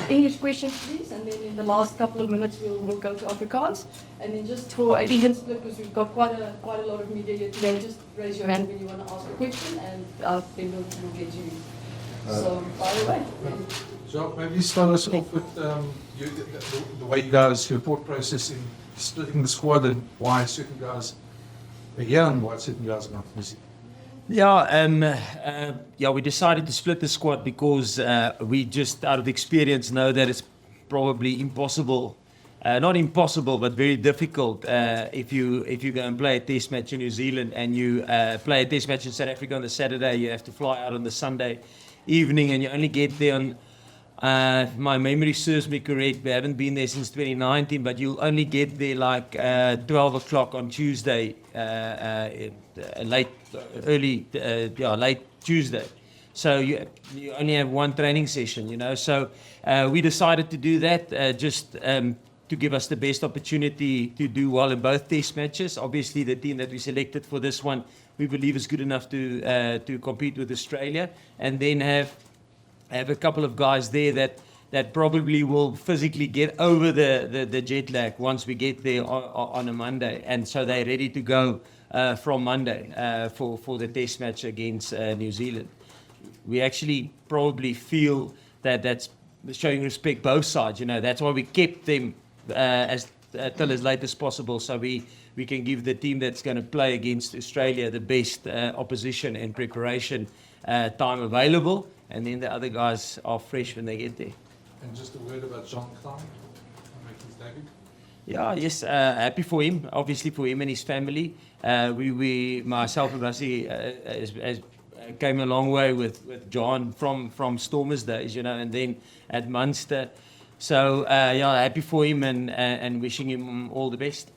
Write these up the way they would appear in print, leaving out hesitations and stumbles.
English questions, please, and then in the last couple of minutes we'll go to Afrikaans. And then just for a even split, because we've got quite a lot of media here today, just raise your hand when you want to ask a question, and then we'll get you. So, by the way. Jacques, maybe start us off with the way you guys, your thought process in splitting the squad and why certain guys are here and why certain guys are not busy. Yeah, we decided to split the squad because we just out of experience know that it's probably impossible, not impossible, but very difficult if you go and play a test match in New Zealand and you play a test match in South Africa on the Saturday, you have to fly out on the Sunday evening and you only get there on, if my memory serves me correct, we haven't been there since 2019, but you'll only get there like 12 o'clock on Tuesday, late Tuesday. So you only have one training session, you know. So we decided to do that just to give us the best opportunity to do well in both test matches. Obviously, the team that we selected for this one, we believe is good enough to compete with Australia, and then have a couple of guys there that probably will physically get over the jet lag once we get there on a Monday, and so they're ready to go from Monday for the test match against New Zealand. We actually probably feel that that's showing respect both sides. You know, that's why we kept them till as late as possible, so we can give the team that's going to play against Australia the best opposition and preparation time available, and then the other guys are fresh when they get there. And just a word about Jean Klein, making his debut. Yeah, yes, happy for him, obviously for him and his family. We myself and Rassie came a long way with John from Stormers days, you know, and then at Munster. So, yeah, happy for him and wishing him all the best.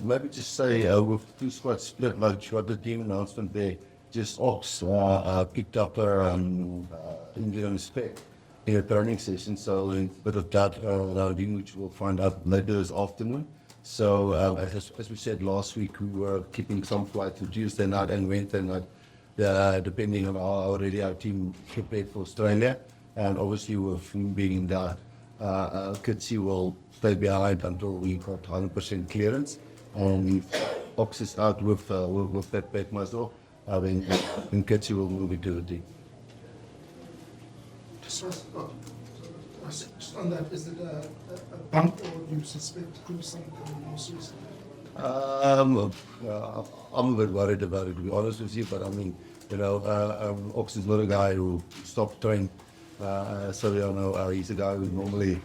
Maybe just say with two squads split, like what the team announcement there, just Ox picked up her England spec in a training session, so a bit of that rounding, which we'll find out later this afternoon. So as we said last week, we were keeping some flights to Tuesday night and Wednesday night, depending on how already our team prepared for Australia, and obviously with him being there, Captaincy will stay behind until we got 100% clearance. And Ox is out with that back muscle. Then Captaincy will move into the team. Just on that, is it a bump or you suspect to do something more seriously? I'm a bit worried about it, to be honest with you, but I mean, you know, Ox is not a guy who stopped training. So you know, he's a guy who normally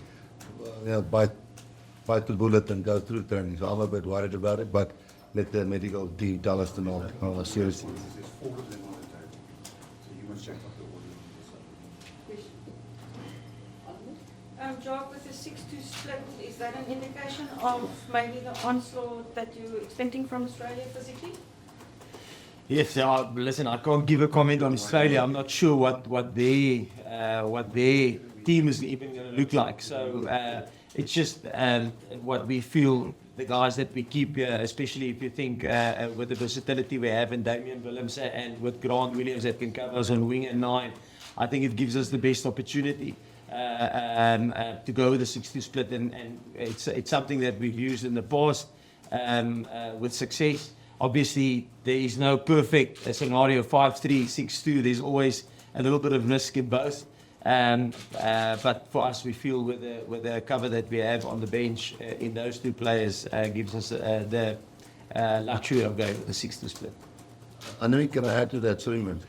bite the bullet and go through training. So I'm a bit worried about it, but let the medical team tell us to know seriously. There's 4 of them on the table, so you must check out the order. Jacques, with the 6-2 split, is that an indication of maybe the onslaught that you're expecting from Australia physically? Yes, listen, I can't give a comment on Australia. I'm not sure what their team is even going to look like. So it's just what we feel, the guys that we keep here, especially if you think with the versatility we have in Damian Willems and with Grant Williams that can cover us on wing and 9, I think it gives us the best opportunity to go with the 6-2 split, and it's something that we've used in the past with success. Obviously, there is no perfect scenario 5-3, 6-2. There's always a little bit of risk in both. But for us, we feel with the cover that we have on the bench in those two players gives us the luxury of going with the 6-2 split. I know you can add to that, sorry man.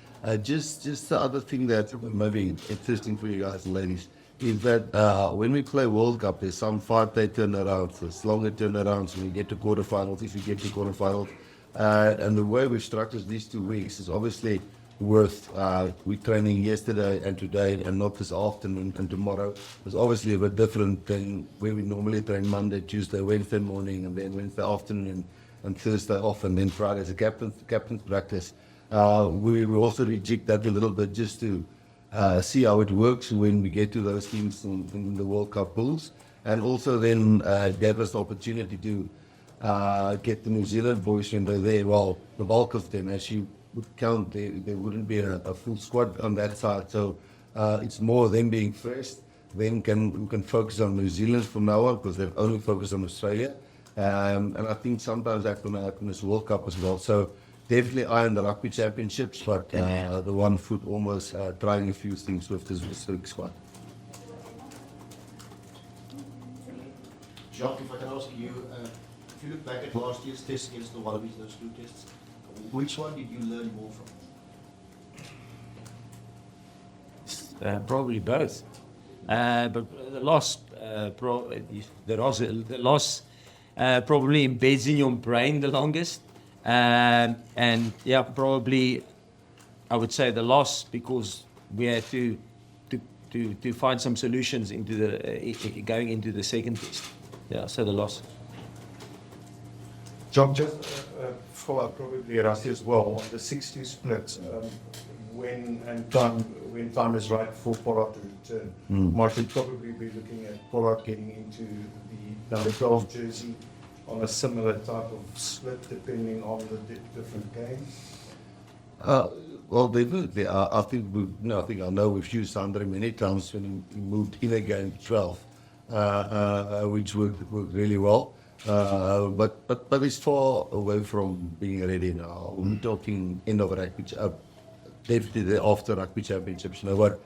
Just the other thing that may be interesting for you guys and ladies is that when we play World Cup, there's some 5-day turnarounds, there's longer turnarounds when we get to quarterfinals, if we get to quarterfinals. And the way we've structured these 2 weeks is obviously worth we're training yesterday and today and not this afternoon and tomorrow. It's obviously a bit different than where we normally train Monday, Tuesday, Wednesday morning, and then Wednesday afternoon and Thursday off, and then Friday as a captain's practice. We will also reject that a little bit just to see how it works when we get to those teams in the World Cup pools, and also then gave us the opportunity to get the New Zealand boys when they're there. Well, the bulk of them, as you would count, there wouldn't be a full squad on that side, so It's more them being first. Then we can focus on New Zealand from now on because they've only focused on Australia. And I think sometimes that can happen as World Cup as well. So definitely eye on the Rugby Championships, but the 1 foot almost trying a few things with this Pacific squad. Jacques, if I can ask you, if you look back at last year's test against the Wallabies, those 2 tests, which one did you learn more from? Probably both. But the loss, the loss probably embeds in your brain the longest. And yeah, probably I would say the loss because we had to find some solutions into the going into the second test. Yeah, so the loss. John, just follow up probably Rassie as well on the 6-2 split. When time is right for Pollard to return, Mark should probably be looking at Pollard getting into the number 12 jersey on a similar type of split, depending on the different games. Well, definitely. I think I know we've used Andre many times when he moved in a game 12, which worked really well. But it's far away from being ready now. We're talking end of rugby, definitely after Rugby Championships. You know what?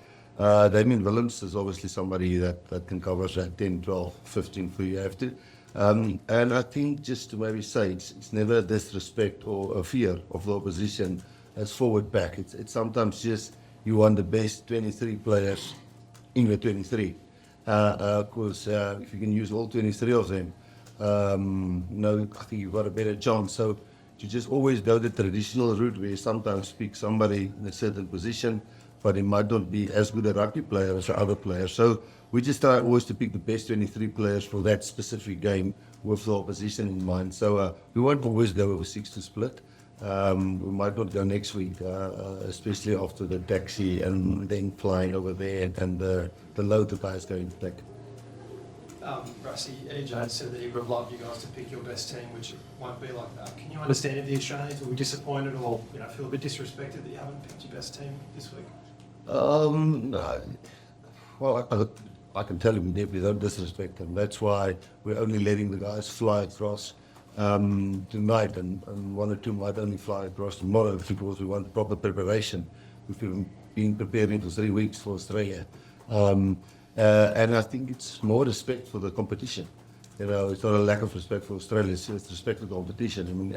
Damien Willems is obviously somebody that can cover that 10, 12, 15 for you have to. And I think just to maybe say, it's never a disrespect or a fear of the opposition as forward back. It's sometimes just you want the best 23 players in the 23. Because if you can use all 23 of them, I think you've got a better chance. So you just always go the traditional route where you sometimes pick somebody in a certain position, but he might not be as good a rugby player as the other players. So we just try always to pick the best 23 players for that specific game with the opposition in mind. So we won't always go with a 6-2 split. We might not go next week, especially after the taxi and then flying over there and the load the guys going to take. Rassie, Eddie Jones said that he would have loved you guys to pick your best team, which it won't be like that. Can you understand if the Australians will be disappointed or feel a bit disrespected that you haven't picked your best team this week? No. Well, I can tell you we definitely don't disrespect them. That's why we're only letting the guys fly across tonight, and 1 or 2 might only fly across tomorrow because we want proper preparation. We've been preparing for 3 weeks for Australia. And I think it's more respect for the competition. It's not a lack of respect for Australia, it's respect for the competition. I mean,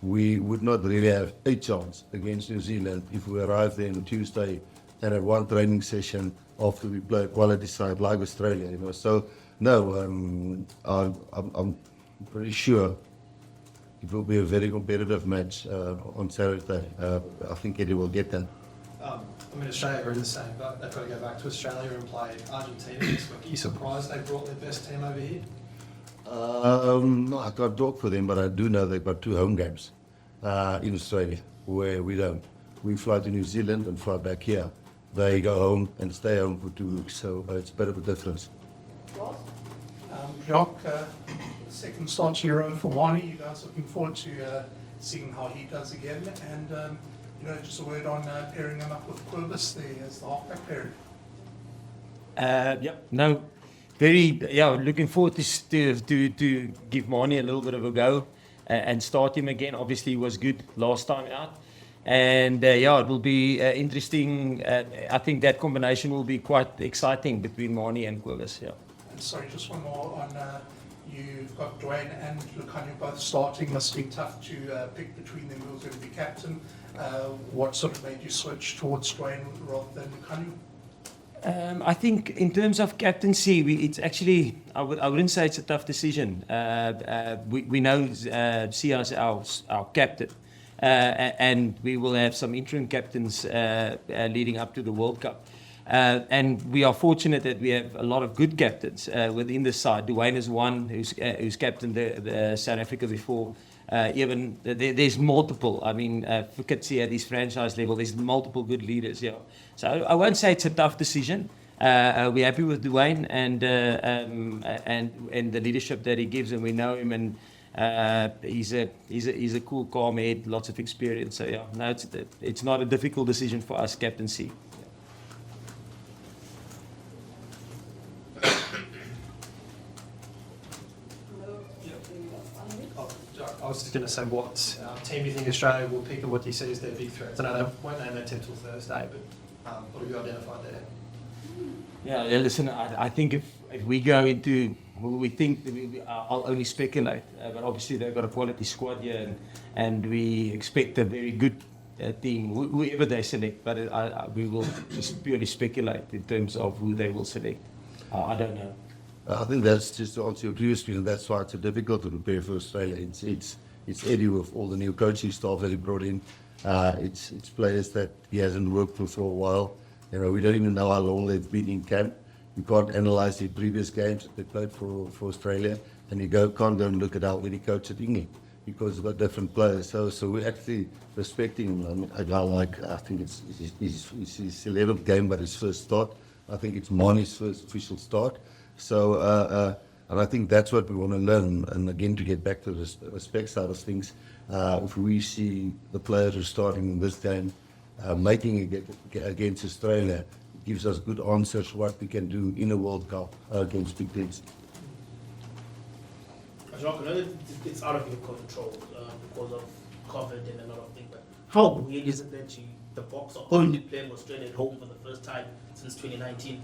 we would not really have a chance against New Zealand if we arrived there on Tuesday and had 1 training session after we play a quality side like Australia. So no, I'm pretty sure it will be a very competitive match on Saturday. I think Eddie will get that. Australia are in the same boat. They've got to go back to Australia and play Argentina this week. Are you surprised they brought their best team over here? No, I can't talk for them, but I do know they've got 2 home games in Australia where we don't. We fly to New Zealand and fly back here. They go home and stay home for 2 weeks, so it's a bit of a difference. Jacques, second start hero for Wani. You guys looking forward to seeing how he does again, and just a word on pairing him up with Quillis there as the halfback pairing. No, very looking forward to give Mani a little bit of a go and start him again. Obviously, he was good last time out, and it will be interesting. I think that combination will be quite exciting between Mani and Quillis. Yeah. And sorry, just one more on. You've got Dwayne and Lukhanyo both starting. Must be tough to pick between them who's going to be captain. What sort of made you switch towards Dwayne rather than Lukhanyo? I think in terms of captaincy, it's actually I wouldn't say it's a tough decision. We know Sia is our captain, and we will have some interim captains leading up to the World Cup. And we are fortunate that we have a lot of good captains within the side. Dwayne is one who's captained the South Africa before. Even there's multiple. I mean, Captaincy at this franchise level, there's multiple good leaders. Yeah, so I won't say it's a tough decision. We're happy with Dwayne and the leadership that he gives, and we know him, and he's a cool, calm head, lots of experience. So yeah, no, it's not a difficult decision for us, captaincy. I was just going to say, what team do you think Australia will pick, or what do you see as their big threats? I know they won't name their team till Thursday, but what have you identified there? Yeah, listen, I think if we go into, we think, I'll only speculate, but obviously they've got a quality squad here, and we expect a very good team, whoever they select, but we will just purely speculate in terms of who they will select. I don't know. I think that's just to answer your previous question. That's why it's so difficult to prepare for Australia. It's Eddie with all the new coaching staff that he brought in. It's players that he hasn't worked with for a while. You know, we don't even know how long they've been in camp. You can't analyze the previous games that they played for Australia, and you can't go and look at how many coached at England because we've got different players. So we're actually respecting him. I mean, I think it's his 11th game, but his first start. I think it's Mani's first official start. So, and I think that's what we want to learn. And again, to get back to the respect side of things, if we see the players who are starting in this game making it against Australia, it gives us good answers what we can do in a World Cup against big teams. Jacques, I know that it's out of your control because of COVID and a lot of things, but how weird is it that the Boks are only playing Australia at home for the first time since 2019?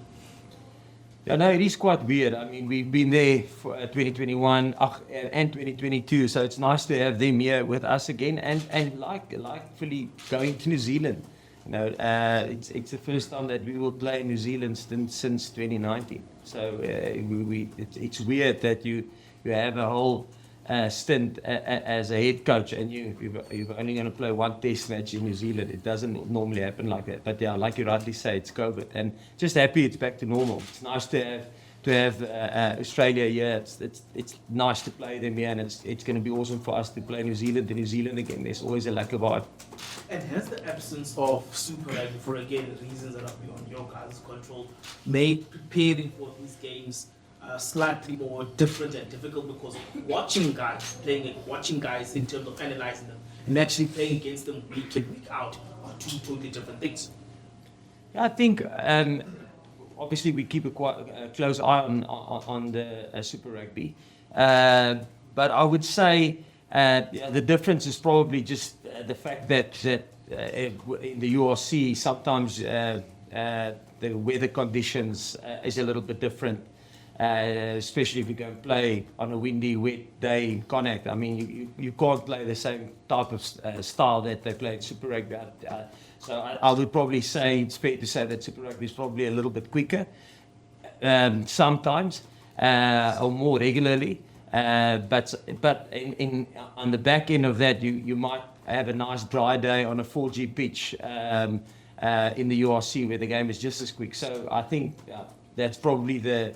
Yeah, no, it is quite weird. I mean, we've been there for 2021 and 2022, so it's nice to have them here with us again, and likely going to New Zealand. You know, it's the first time that we will play in New Zealand since 2019. So it's weird that you have a whole stint as a head coach, and you're only going to play one test match in New Zealand. It doesn't normally happen like that. But yeah, like you rightly say, it's COVID, and just happy it's back to normal. It's nice to have Australia here. It's nice to play them here, and it's going to be awesome for us to play New Zealand and New Zealand again. There's always a lack of vibe. And has the absence of Super Rugby, for again reasons that are beyond your guys' control, made preparing for these games slightly more different and difficult, because watching guys playing and watching guys in terms of analyzing them and actually playing against them week in, week out are two totally different things? Yeah, I think obviously we keep a quite close eye on the Super Rugby, but I would say the difference is probably just the fact that in the URC sometimes the weather conditions is a little bit different. Especially if you go and play on a windy, wet day in Connacht. I mean, you can't play the same type of style that they play in Super Rugby. So I would probably say it's fair to say that Super Rugby is probably a little bit quicker sometimes or more regularly. But on the back end of that, you might have a nice dry day on a 4G pitch in the URC where the game is just as quick. So I think that's probably the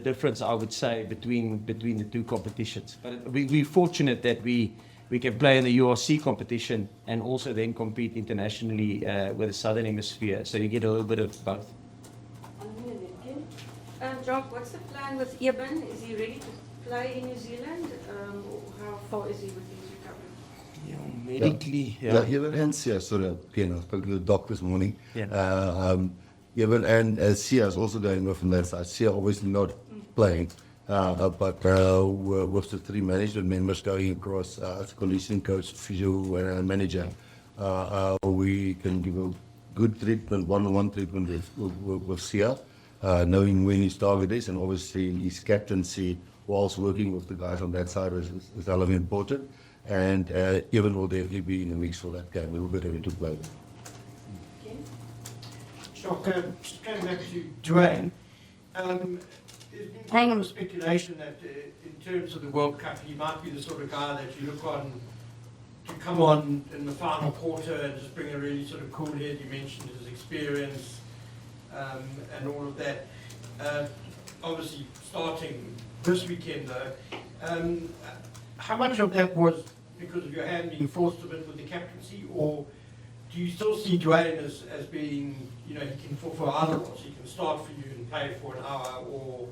difference, I would say, between the two competitions. But we're fortunate that we can play in the URC competition and also then compete internationally with the Southern Hemisphere. So you get a little bit of both. Jock, what's the plan with Eben? Is he ready to play in New Zealand? How far is he with his recovery? Yeah, medically. Yeah, Eben's here. Sorry, I spoke to the doc this morning. Yeah. Even and Sia is also going with from that side. Sia obviously not playing, but with the three management members going across as conditioning coach, physio, and manager, we can give a good treatment, one-on-one treatment with Sia, knowing when his target is, and obviously his captaincy whilst working with the guys on that side is really important. And Evan will definitely be in the mix for that game. We will be ready to play. Just going back to Dwayne, there's been kind of speculation that in terms of the World Cup, he might be the sort of guy that you look on to come on in the final quarter and just bring a really sort of cool head. You mentioned his experience and all of that. Obviously, starting this weekend though, how much of that was because of your hand being forced a bit with the captaincy, or do you still see Dwayne as being, you know, he can for either roles? He can start for you and play for an hour, or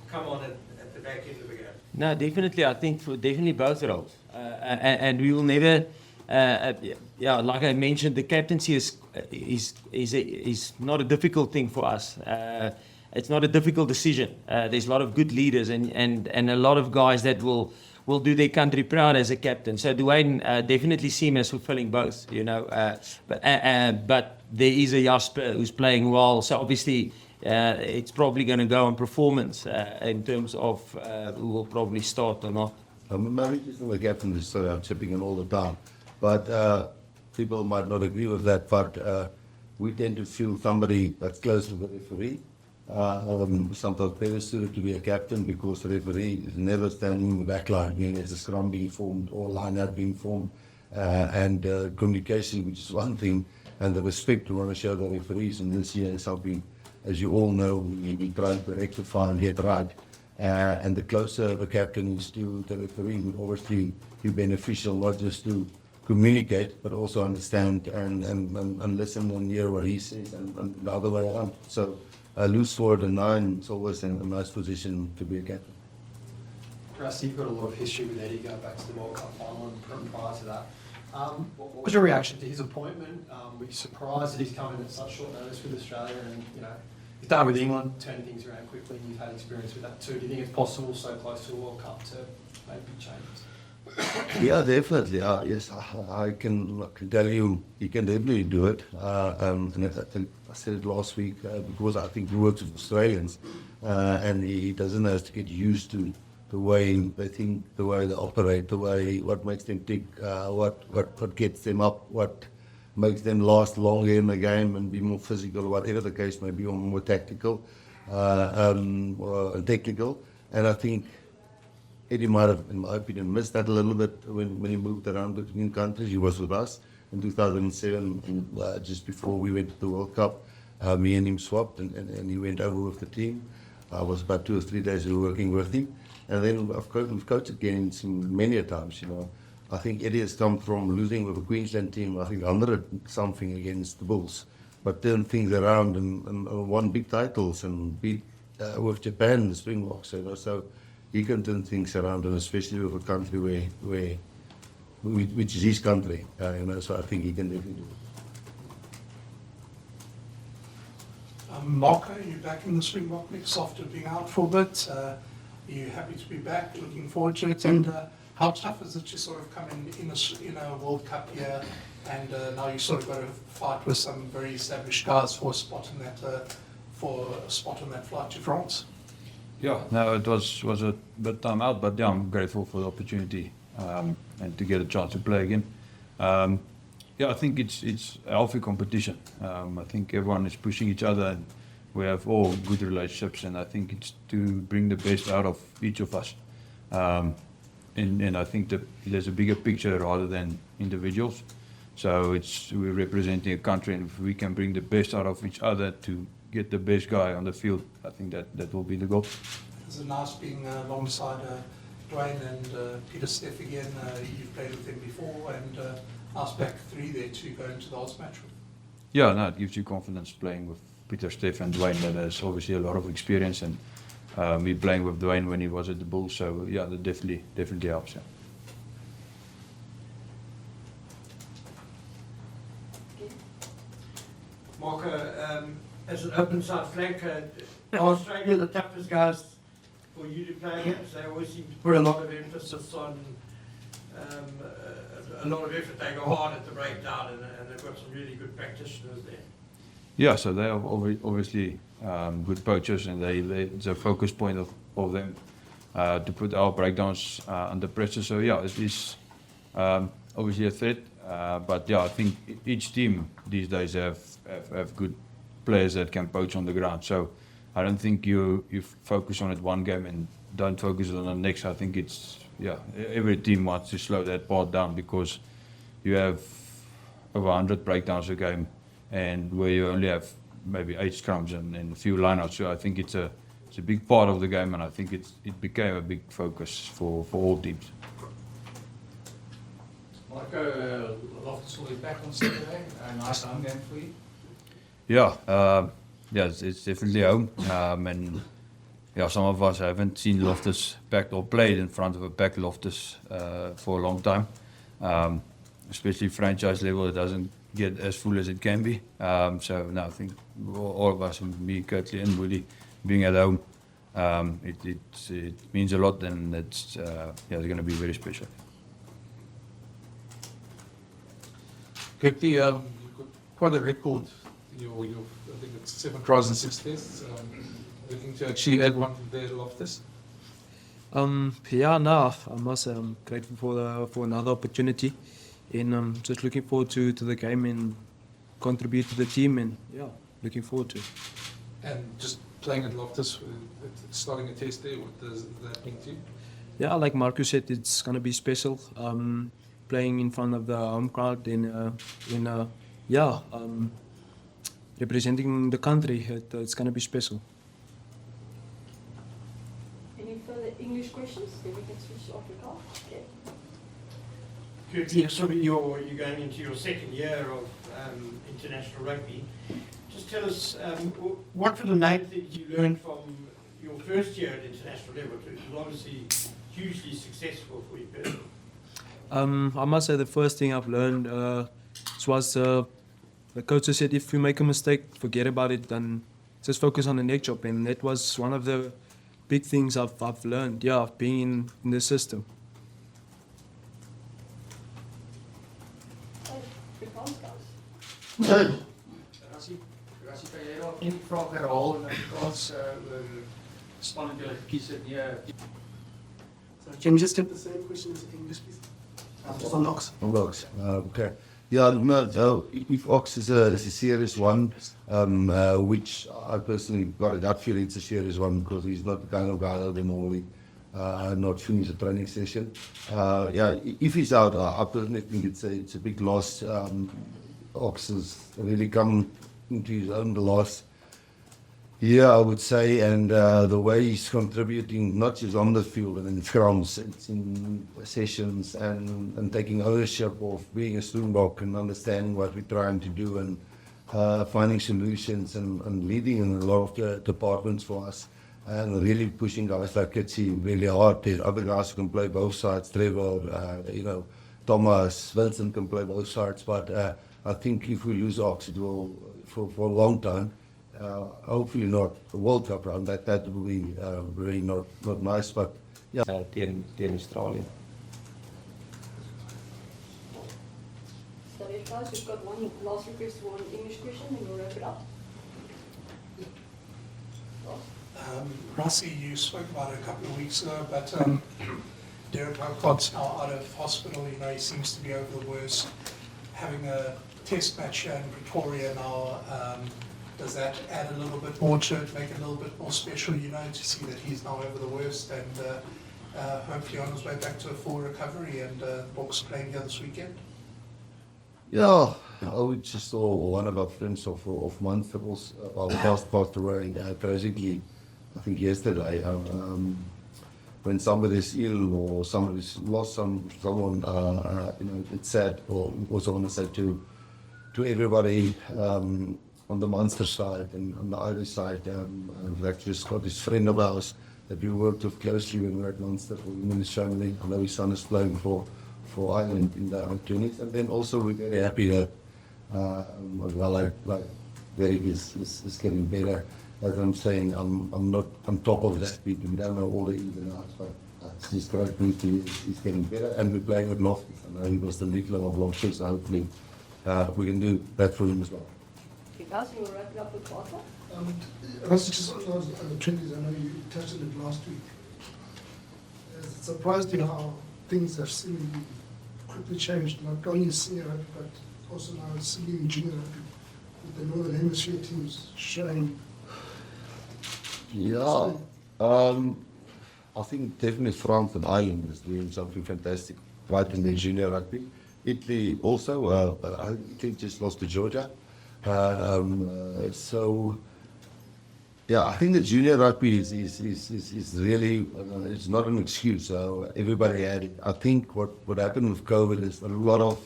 come on at the back end of the game? No, definitely. I think for definitely both roles, and we will never. Like I mentioned, the captaincy is not a difficult thing for us. it's not a difficult decision. There's a lot of good leaders and a lot of guys that will do their country proud as a captain. So Dwayne definitely see him as fulfilling both, you know. But there is a Jasper who's playing well. So obviously it's probably going to go on performance in terms of who will probably start or not. Maybe just the captain is chipping in all the time. But people might not agree with that, but we tend to feel somebody that's close to the referee. Sometimes better suited to be a captain because the referee is never standing in the back line. You know, there's a scrum being formed or line out being formed, and communication, which is one thing, and the respect we want to show the referees. And this year is something, as you all know, we try to rectify and get right. And the closer the captain is to the referee would obviously be beneficial, not just to communicate, but also understand and listen and hear what he says and the other way around. So loose forward and 9 is always in a nice position to be a captain. Rusty, you've got a lot of history with Eddie going back to the World Cup final and prior to that. What was your reaction to his appointment? Were you surprised that he's coming at such short notice with Australia and, you know, he's done with England, turning things around quickly, and you've had experience with that too. Do you think it's possible so close to a World Cup to make big changes? Yeah, definitely. Yes, I can tell you, he can definitely do it. And I said it last week because I think he works with Australians, and he doesn't have to get used to the way they think, the way they operate, the way what makes them tick, what gets them up, what makes them last longer in the game and be more physical, whatever the case may be, or more tactical or technical. And I think Eddie might have, in my opinion, missed that a little bit when he moved around between countries. He was with us in 2007, just before we went to the World Cup. Me and him swapped, and he went over with the team. I was about 2 or 3 days working with him. And then we've coached against him many times, you know. I think Eddie has come from losing with the Queensland team, I think 100-something against the Bulls, but turned things around and won big titles and beat with Japan, the Springboks, you know. So he can turn things around, and especially with a country which is his country, you know. So I think he can definitely do it. Marco, you're back in the Springbok mix after being out for a bit. Are you happy to be back? Looking forward to it? And how tough is it to sort of come in a World Cup year, and now you sort of got to fight with some very established guys for a spot in that flight to France? Yeah, no, it was a bit time out, but yeah, I'm grateful for the opportunity and to get a chance to play again. Yeah, I think it's a healthy competition. I think everyone is pushing each other, and we have all good relationships, and I think it's to bring the best out of each of us. And I think that there's a bigger picture rather than individuals. So we're representing a country, and if we can bring the best out of each other to get the best guy on the field, I think that will be the goal. Is it nice being alongside Dwayne and Peter Steff again? You've played with him before, and us back 3 there to go into the last match with. Yeah, no, it gives you confidence playing with Peter Steff and Dwayne. That has obviously a lot of experience, and me playing with Dwayne when he was at the Bulls. So yeah, that definitely helps. Yeah. Marco, as an open side flanker, Australia the toughest guys for you to play against? They always seem to put a lot of emphasis on a lot of effort. They go hard at the breakdown, and they've got some really good practitioners there. Yeah, so they are obviously good poachers, and it's a focus point of them to put our breakdowns under pressure. So yeah, it is obviously a threat, but yeah, I think each team these days have good players that can poach on the ground. So I don't think you focus on it one game and don't focus on the next. I think every team wants to slow that part down, because you have over 100 breakdowns a game, and where you only have maybe 8 scrums and a few lineouts. So I think it's a big part of the game, and I think it became a big focus for all teams. Marco, Loftus will be back on Saturday. A nice home game for you. Yeah, it's definitely home, and yeah, some of us haven't seen Loftus packed or played in front of a packed Loftus for a long time, especially franchise level. It doesn't get as full as it can be. So no, I think all of us, me, Kurtley and Woody, being at home, it means a lot, and it's going to be very special. Captain, you've got quite a record. I think it's 7 tries and 6 tests. Looking to actually add one there, Loftus. Yeah, no, I must say I'm grateful for another opportunity, and I'm just looking forward to the game and contribute to the team, and yeah, looking forward to it. And just playing at Loftus, starting a test there, what does that mean to you? Yeah, like Marcus said, it's gonna be special. Playing in front of the home crowd representing the country, it's gonna be special. Any further English questions? Then we can switch off the call. Okay. Currently, so you're going into your second year of international rugby. Just tell us, what were the names that you learned from your first year at international level? It was obviously hugely successful for you personally. I must say the first thing I've learned was the coach said if you make a mistake, forget about it and just focus on the next job. And that was one of the big things I've learned, being in the system. Any vraag herhaal en Afrikaans span het julle gekies het nie. So can you just have the same question as English, please? Just on Ox. On Ox, okay. Yeah, no, if Ox is a serious one, which I personally got a gut feeling it's a serious one because he's not the kind of guy that will normally not finish a training session. If he's out, I personally think it's a big loss. Ox has really come into his own the last year, I would say, and the way he's contributing, not just on the field and in scrums, it's in sessions and taking ownership of being a Springbok and understanding what we're trying to do and finding solutions and leading in a lot of the departments for us and really pushing guys like Captaincy really hard. There other guys who can play both sides, Trevor, Thomas, Vincent can play both sides, but I think if we lose Ox, it will, for a long time, hopefully not a World Cup round, that will be really not nice, but yeah. Teen Australië. So guys, we've got one last request for an English question and we'll wrap it up. Rassie, you spoke about it a couple of weeks ago, but Derek Houcott's now out of hospital. He seems to be over the worst. Having a test match here in Pretoria now, does that add a little bit more to it, make it a little bit more special, to see that he's now over the worst and hopefully on his way back to a full recovery and Boks playing here this weekend? Yeah, I just saw one of our friends of Munster was passed away tragically, I think yesterday. When somebody's ill or somebody's lost someone, it's sad. Or also want to say to everybody on the Munster side and on the Irish side, I've actually got this friend of ours that we worked with closely when we were at Munster for Women's Family. I know his son is playing for Ireland in the under-20s, and then also we're very happy that Derek is getting better. As I'm saying, I'm not on top of that. We don't know all the ins and outs, but it's just great news. He's getting better, and we're playing with Loftus. I know he was the leader of Loftus, so hopefully we can do that for him as well. Okay, guys, we'll wrap it up with Walter. Rassie, just on the trainees, I know you touched on it last week. It's surprised you how things have seemingly quickly changed, not only in senior rugby, but also now in senior and junior rugby, with the Northern Hemisphere teams showing. Yeah, I think definitely France and Ireland is doing something fantastic right in the junior rugby. Italy also, Italy just lost to Georgia. So, yeah, I think the junior rugby is really, it's not an excuse. Everybody had it. I think what happened with COVID is a lot of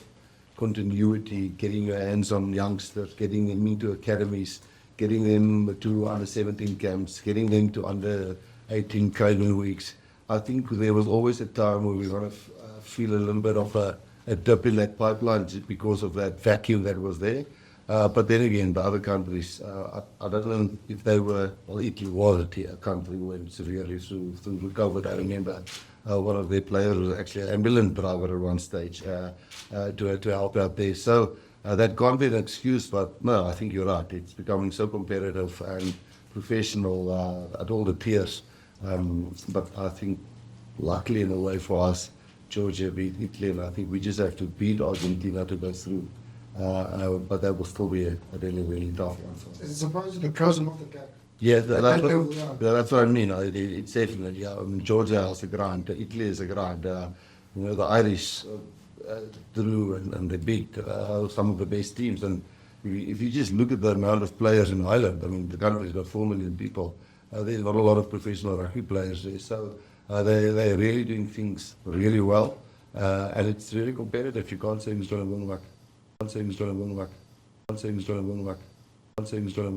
continuity, getting your hands on youngsters, getting them into academies, getting them to under 17 camps, getting them to under 18 training weeks. I think there was always a time where we were going to feel a little bit of a dip in that pipeline just because of that vacuum that was there. But then again, the other countries, I don't know if they were, well, Italy was a country who went severely through the COVID. I remember one of their players was actually an ambulance driver at one stage to help out there. So that can't be an excuse, but no, I think you're right. It's becoming so competitive and professional at all the tiers. But I think, luckily in a way for us, Georgia beat Italy, and I think we just have to beat Argentina to go through. But that will still be a really, really tough one. It's surprising the pros are not the gap. Yeah, that's what I mean. It's definitely, yeah. I mean, Georgia is a grind, Italy is a grind. You know, the Irish drew and they beat some of the best teams. And if you just look at the amount of players in Ireland, I mean, the country's got 4 million people. There's not a lot of professional rugby players there. So they're really doing things really well. And it's really competitive. You can't say who's going to win. Can't say who's going to win. Can't say who's going to win. Can't say who's going to win.